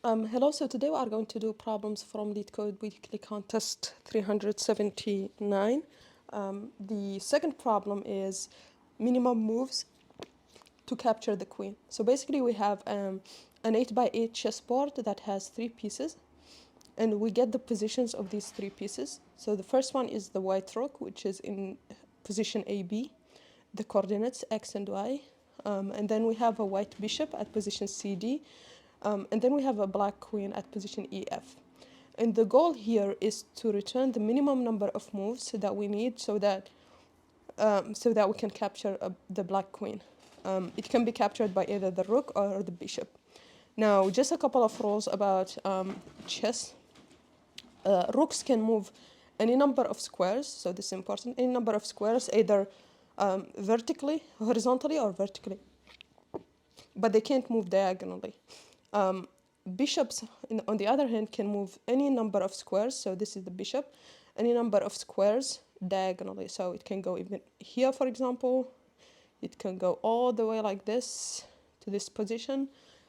Hello, so today we are going to do problems from Leetcode Weekly Contest 379. The second problem is minimum moves to capture the queen. So basically we have an 8x8 chessboard that has 3 pieces, and we get the positions of these 3 pieces. So the first one is the white rook, which is in position AB, the coordinates x and y, and then we have a white bishop at position CD, and then we have a black queen at position EF. And the goal here is to return the minimum number of moves that we need so that we can capture the black queen. It can be captured by either the rook or the bishop. Now, just a couple of rules about chess. Rooks can move any number of squares, so this is important, any number of squares, either vertically, horizontally, or vertically. But they can't move diagonally. Bishops, on the other hand, can move any number of squares. So this is the bishop, any number of squares diagonally. So it can go even here, for example. It can go all the way like this to this position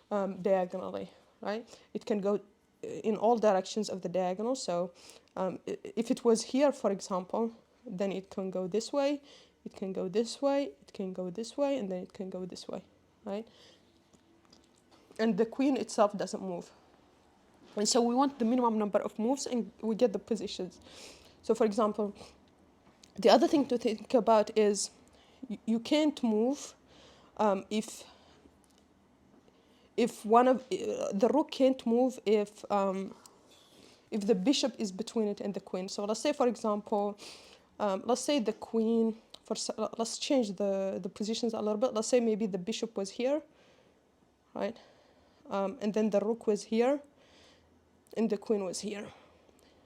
diagonally, right? It can go in all directions of the diagonal. So if it was here, for example, then it can go this way, it can go this way, it can go this way, and then it can go this way, right? And the queen itself doesn't move. And so we want the minimum number of moves, and we get the positions. So for example, the other thing to think about is you can't move if one of the rook can't move if the bishop is between it and the queen. So let's say, for example, let's say the queen, let's change the positions a little bit. Let's say maybe the bishop was here, right? And then the rook was here, and the queen was here,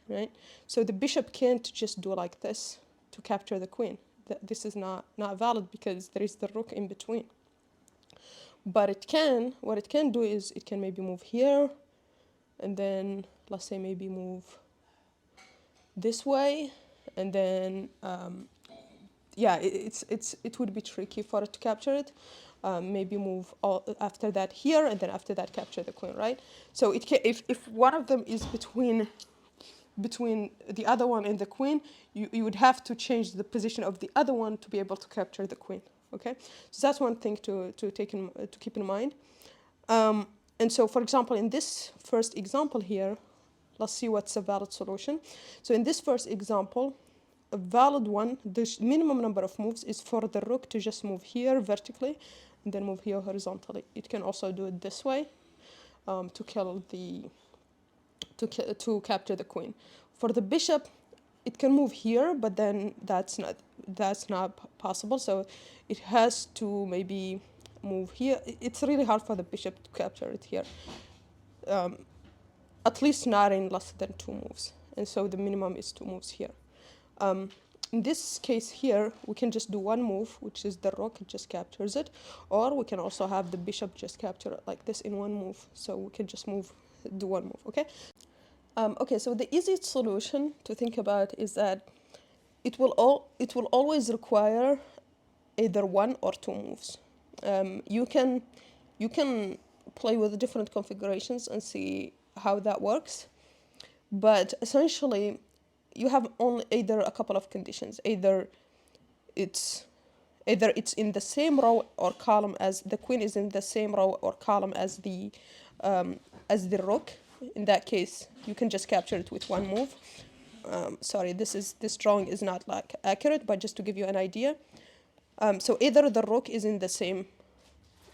right? So the bishop can't just do like this to capture the queen. This is not valid because there is the rook in between. But what it can do is it can maybe move here, and then let's say maybe move this way, and then yeah, it would be tricky for it to capture it. Maybe move after that here, and then after that capture the queen, right? So it can, if one of them is between the other one and the queen, you would have to change the position of the other one to be able to capture the queen. Okay, so that's one thing to keep in mind. And so, for example, in this first example here, let's see what's a valid solution. So in this first example, a valid one, the minimum number of moves is for the rook to just move here vertically and then move here horizontally. It can also do it this way to capture the queen. For the bishop, it can move here, but then that's not possible. So it has to maybe move here. It's really hard for the bishop to capture it here. At least not in less than 2 moves. And so the minimum is 2 moves here. In this case here, we can just do one move, which is the rook, it just captures it. Or we can also have the bishop just capture it like this in one move. So we can just do one move, okay? Okay, so the easiest solution to think about is that it will always require either 1 or 2 moves. You can play with different configurations and see how that works, but essentially you have only either a couple of conditions. Either it's in the same row or column as the queen is in the same row or column as the rook. In that case, you can just capture it with one move. Sorry, this drawing is not like accurate, but just to give you an idea. So either the rook is in the same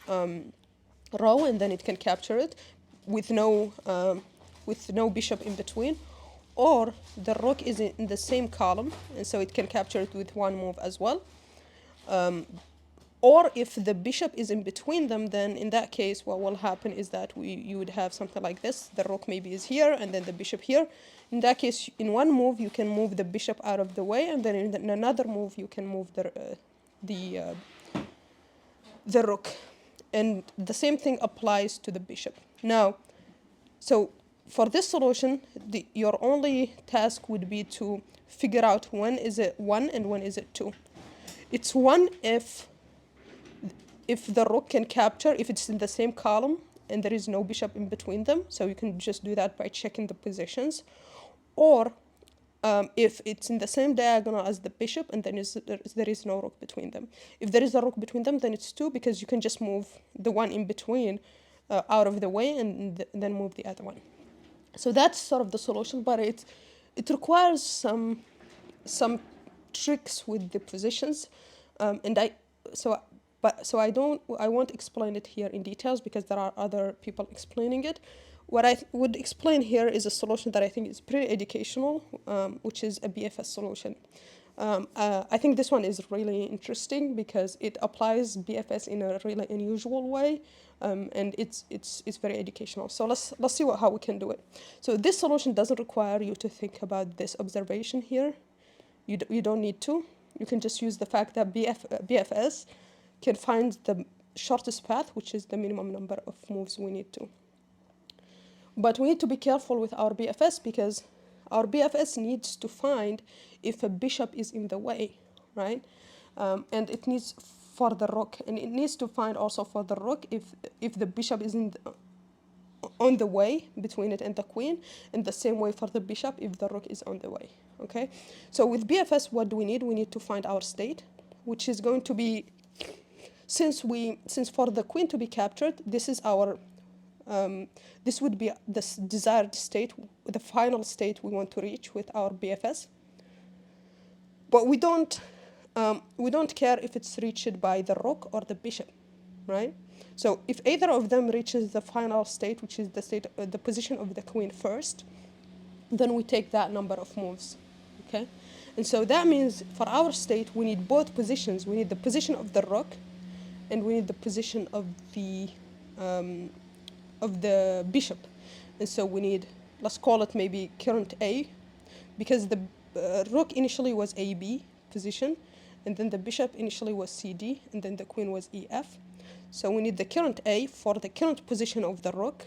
row, and then it can capture it with no bishop in between, or the rook is in the same column, and so it can capture it with one move as well. Or if the bishop is in between them, then in that case, what will happen is that you would have something like this. The rook maybe is here, and then the bishop here. In that case, in one move, you can move the bishop out of the way, and then in another move, you can move the rook. And the same thing applies to the bishop. Now, so for this solution, your only task would be to figure out when is it 1 and when is it 2. It's 1 if the rook can capture, if it's in the same column and there is no bishop in between them, so you can just do that by checking the positions. Or if it's in the same diagonal as the bishop and then there is no rook between them. If there is a rook between them, then it's 2, because you can just move the one in between out of the way and then move the other one. So that's sort of the solution, but it requires some tricks with the positions, and I won't explain it here in details because there are other people explaining it. What I would explain here is a solution that I think is pretty educational, which is a BFS solution. I think this one is really interesting because it applies BFS in a really unusual way, and it's very educational. So let's see how we can do it. So this solution doesn't require you to think about this observation here. You don't need to. You can just use the fact that BFS can find the shortest path, which is the minimum number of moves we need to. But we need to be careful with our BFS because our BFS needs to find if a bishop is in the way, right? And it needs for the rook, and it needs to find also for the rook if the bishop is on the way between it and the queen, and the same way for the bishop if the rook is on the way, okay? So with BFS, what do we need? We need to find our state, which is going to be, since for the queen to be captured, this is our this would be the desired state, the final state we want to reach with our BFS. But we don't care if it's reached by the rook or the bishop, right? So if either of them reaches the final state, which is the position of the queen first, then we take that number of moves, okay? And so that means for our state, we need both positions. We need the position of the rook, and we need the position of the bishop. And so we need, let's call it maybe current A, because the rook initially was AB position, and then the bishop initially was CD, and then the queen was EF. So we need the current A for the current position of the rook,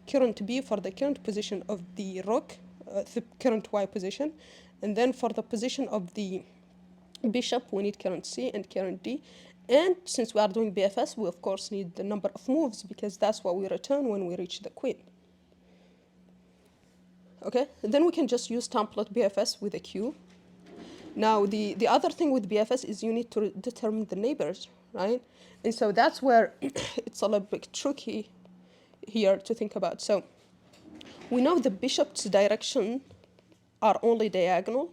current B for the current position of the rook, the current Y position, and then for the position of the bishop, we need current C and current D. And since we are doing BFS, we of course need the number of moves because that's what we return when we reach the queen. Okay, and then we can just use template BFS with a Q. Now the other thing with BFS is you need to determine the neighbors, right? And so that's where it's a little bit tricky here to think about. So we know the bishop's direction are only diagonal,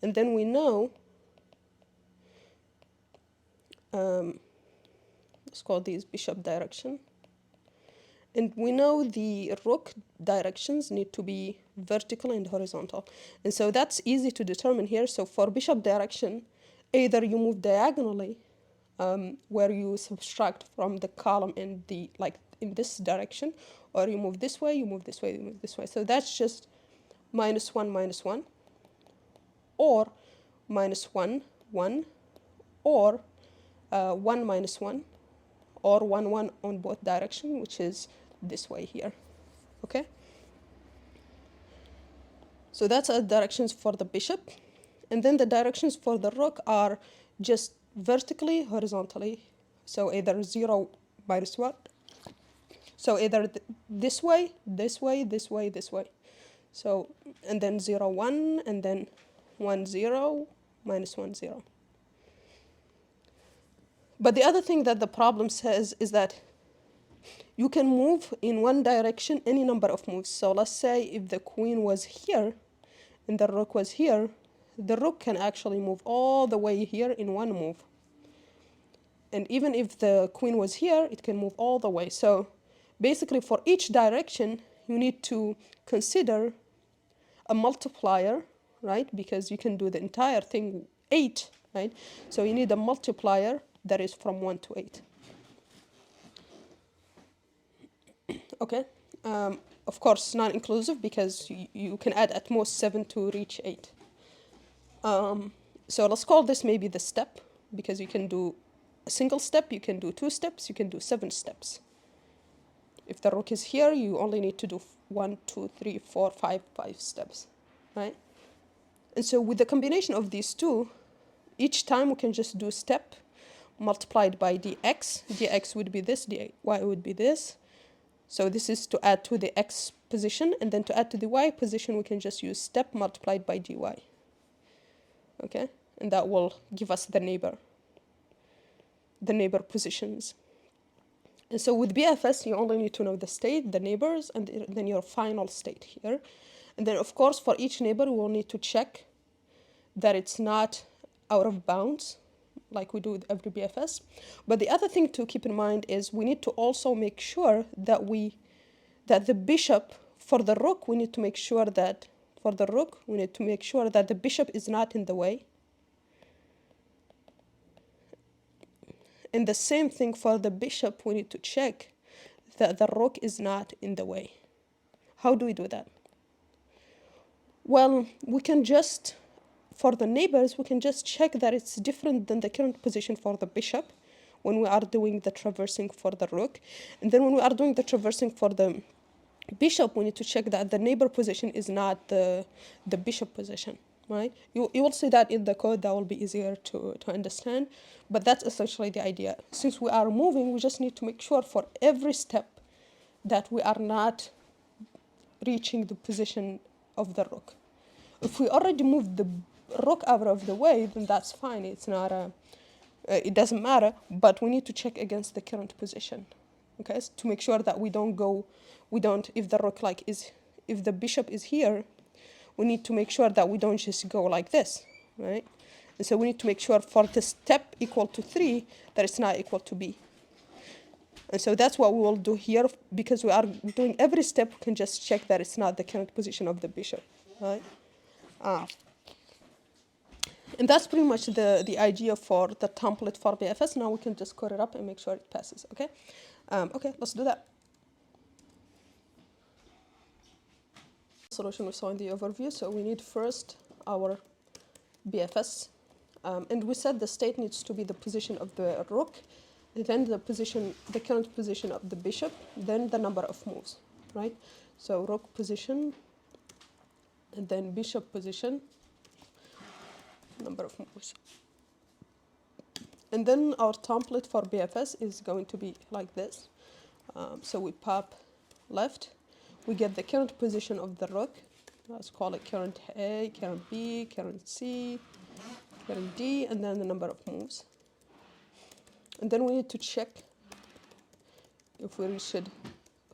and then we know let's call these bishop direction. And we know the rook directions need to be vertical and horizontal. And so that's easy to determine here. So for bishop direction, either you move diagonally, where you subtract from the column in in this direction, or you move this way, you move this way, you move this way. So that's just -1, or -1, 1, or 1 - 1, or 1, 1 on both directions, which is this way here, okay? So that's our directions for the bishop. And then the directions for the rook are just vertically, horizontally. So either 0, -1. So either this way, this way, this way, this way. So, and then 0, 1, and then 1, 0, -1, 0. But the other thing that the problem says is that you can move in one direction any number of moves. So let's say if the queen was here and the rook was here, the rook can actually move all the way here in one move. And even if the queen was here, it can move all the way. So basically for each direction, you need to consider a multiplier, right? Because you can do the entire thing 8, right? So you need a multiplier that is from 1 to 8. Okay, of course non-inclusive because you can add at most 7 to reach 8. So let's call this maybe the step, because you can do a single step, you can do 2 steps, you can do 7 steps. If the rook is here, you only need to do 1, 2, 3, 4, 5 steps, right? And so with the combination of these two, each time we can just do step, multiplied by dx. Dx would be this, dy would be this. So this is to add to the x position, and then to add to the y position, we can just use step multiplied by dy. Okay, and that will give us the neighbor positions. And so with BFS, you only need to know the state, the neighbors, and then your final state here. And then, of course, for each neighbor, we will need to check that it's not out of bounds, like we do with every BFS. But the other thing to keep in mind is we need to also make sure that the bishop, for the rook, we need to make sure that the bishop is not in the way. And the same thing for the bishop, we need to check that the rook is not in the way. How do we do that? Well, we can just, for the neighbors, we can just check that it's different than the current position for the bishop when we are doing the traversing for the rook. And then when we are doing the traversing for the bishop, we need to check that the neighbor position is not the bishop position, right? You will see that in the code. That will be easier to understand. But that's essentially the idea. Since we are moving, we just need to make sure for every step that we are not reaching the position of the rook. If we already moved the rook out of the way, then that's fine. It's not it doesn't matter, but we need to check against the current position, okay? So to make sure that if the rook if the bishop is here, we need to make sure that we don't just go like this, right? And so we need to make sure for the step equal to 3 that it's not equal to b. And so that's what we will do here. Because we are doing every step, we can just check that it's not the current position of the bishop, right? And that's pretty much the idea for the template for BFS. Now we can just code it up and make sure it passes, okay? Okay, let's do that. Solution we saw in the overview. So we need first our BFS. And we said the state needs to be the position of the rook, then the current position of the bishop, then the number of moves, right? So rook position, and then bishop position, number of moves. And then our template for BFS is going to be like this. So we pop left, we get the current position of the rook. Let's call it current A, current B, current C, current D, and then the number of moves. And then we need to check if we reached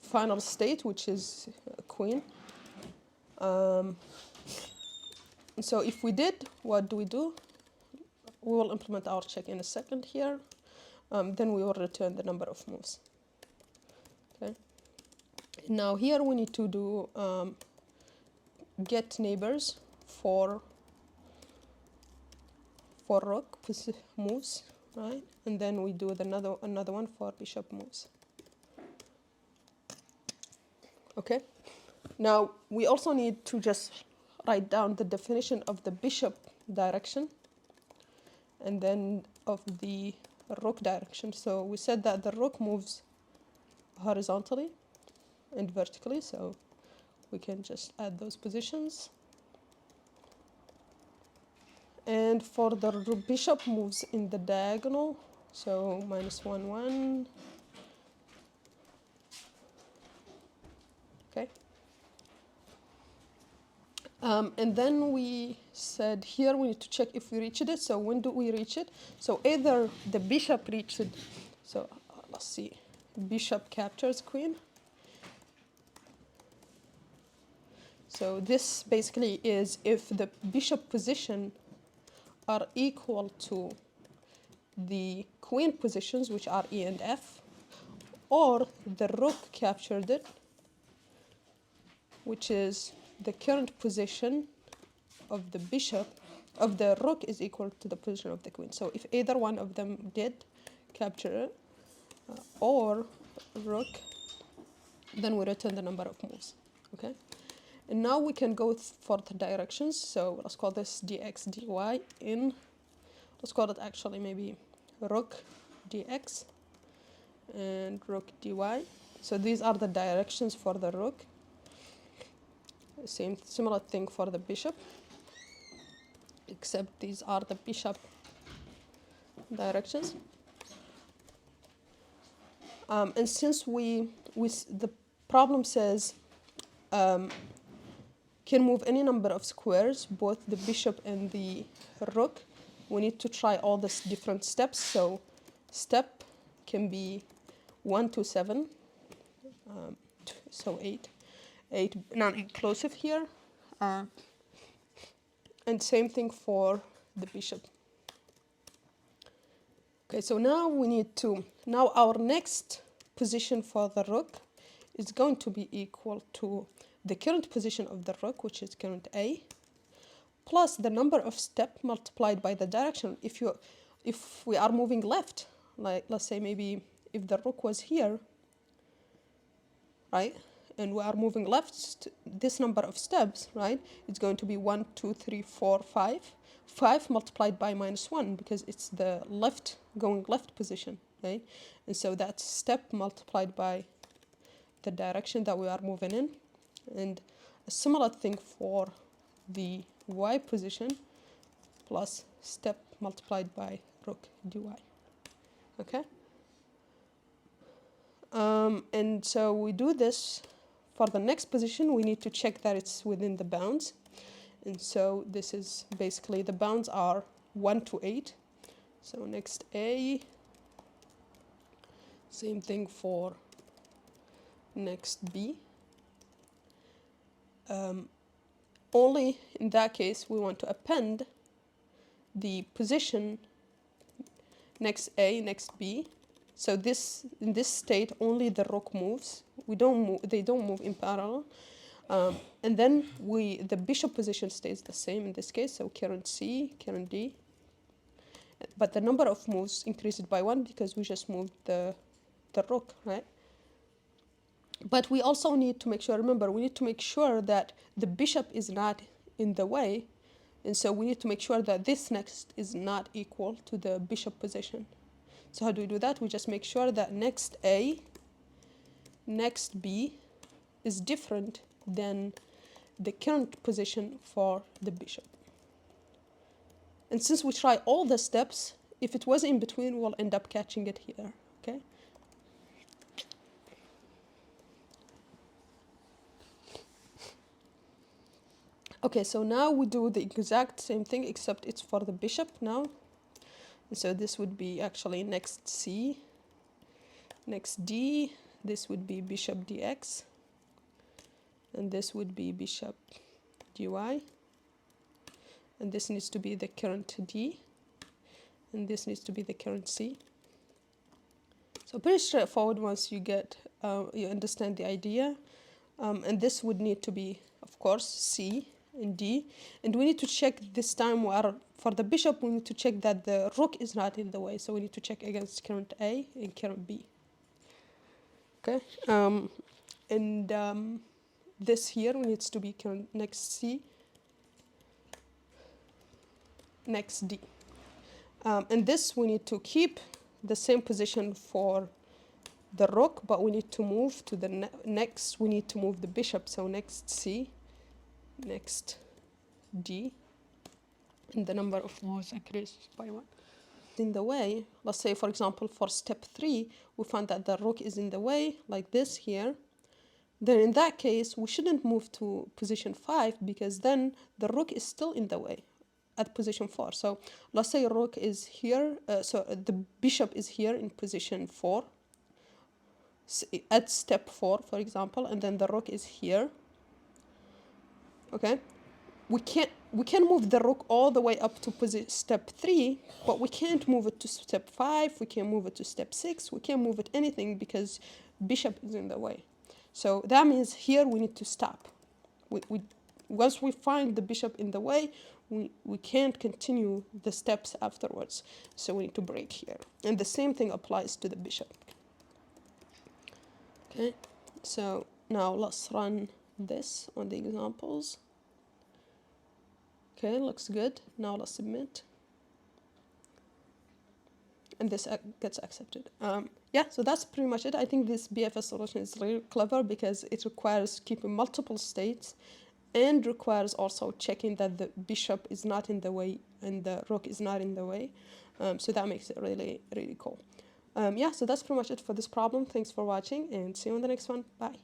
final state, which is queen. So if we did, what do? We will implement our check in a second here. Then we will return the number of moves. Okay. Now here we need to do get neighbors for rook moves, right? And then we do another one for bishop moves. Okay. Now we also need to just write down the definition of the bishop direction and then of the rook direction. So we said that the rook moves horizontally and vertically, so we can just add those positions. And for the bishop moves in the diagonal, so -1, 1. Okay. And then we said here we need to check if we reached it. So when do we reach it? So either the bishop reached it. So let's see. Bishop captures queen. So this basically is if the bishop position are equal to the queen positions, which are E and F, or the rook captured it, which is the current position of the bishop, of the rook is equal to the position of the queen. So if either one of them did capture it, or rook, then we return the number of moves, okay? And now we can go for the directions. So let's call this dx, dy let's call it actually maybe rook dx and rook dy. So these are the directions for the rook. Similar thing for the bishop, except these are the bishop directions. And since the problem says can move any number of squares, both the bishop and the rook, we need to try all these different steps. So step can be 1 to 7, so 8 non-inclusive here, and same thing for the bishop. Okay, so now now our next position for the rook is going to be equal to the current position of the rook, which is current A, plus the number of steps multiplied by the direction. If we are moving left, like let's say maybe if the rook was here, right, and we are moving left, this number of steps, right, it's going to be 1, 2, 3, 4, 5. 5 multiplied by -1 because it's the going left position, right? And so that's step multiplied by the direction that we are moving in. And a similar thing for the y position plus step multiplied by rook dy. Okay? And so we do this for the next position. We need to check that it's within the bounds. And so this is basically the bounds are 1 to 8. So next A, same thing for next B. Only in that case we want to append the position next A, next B. So in this state only the rook moves. They don't move in parallel. And then the bishop position stays the same in this case, so current C, current D. But the number of moves increased by 1 because we just moved the rook, right? But we also need to make sure, remember, we need to make sure that the bishop is not in the way. And so we need to make sure that this next is not equal to the bishop position. So how do we do that? We just make sure that next A, next B is different than the current position for the bishop. And since we try all the steps, if it was in between, we'll end up catching it here, okay? Okay, so now we do the exact same thing, except it's for the bishop now. And so this would be actually next C, next D, this would be bishop dx, and this would be bishop dy, and this needs to be the current D, and this needs to be the current C. So pretty straightforward once you understand the idea. And this would need to be, of course, C and D. And we need to check this time for the bishop, we need to check that the rook is not in the way. So we need to check against current A and current B. Okay, this here needs to be current next C, next D. And this we need to keep the same position for the rook, but we need to move to the next, we need to move the bishop. So next C, next D, and the number of moves increases by 1. In the way, let's say for example for step 3, we found that the rook is in the way, like this here. Then in that case, we shouldn't move to position 5 because then the rook is still in the way at position 4. So let's say rook is here, so the bishop is here in position 4, at step 4, for example, and then the rook is here. Okay, we can move the rook all the way up to step 3, but we can't move it to step 5, we can't move it to step 6, we can't move it anything because bishop is in the way. So that means here we need to stop. Once we find the bishop in the way, we can't continue the steps afterwards. So we need to break here. And the same thing applies to the bishop. Okay, so now let's run this on the examples. Okay, looks good. Now let's submit. And this gets accepted. Yeah, so that's pretty much it. I think this BFS solution is really clever because it requires keeping multiple states and requires also checking that the bishop is not in the way and the rook is not in the way. So that makes it really, really cool. Yeah, so that's pretty much it for this problem. Thanks for watching and see you in the next one. Bye.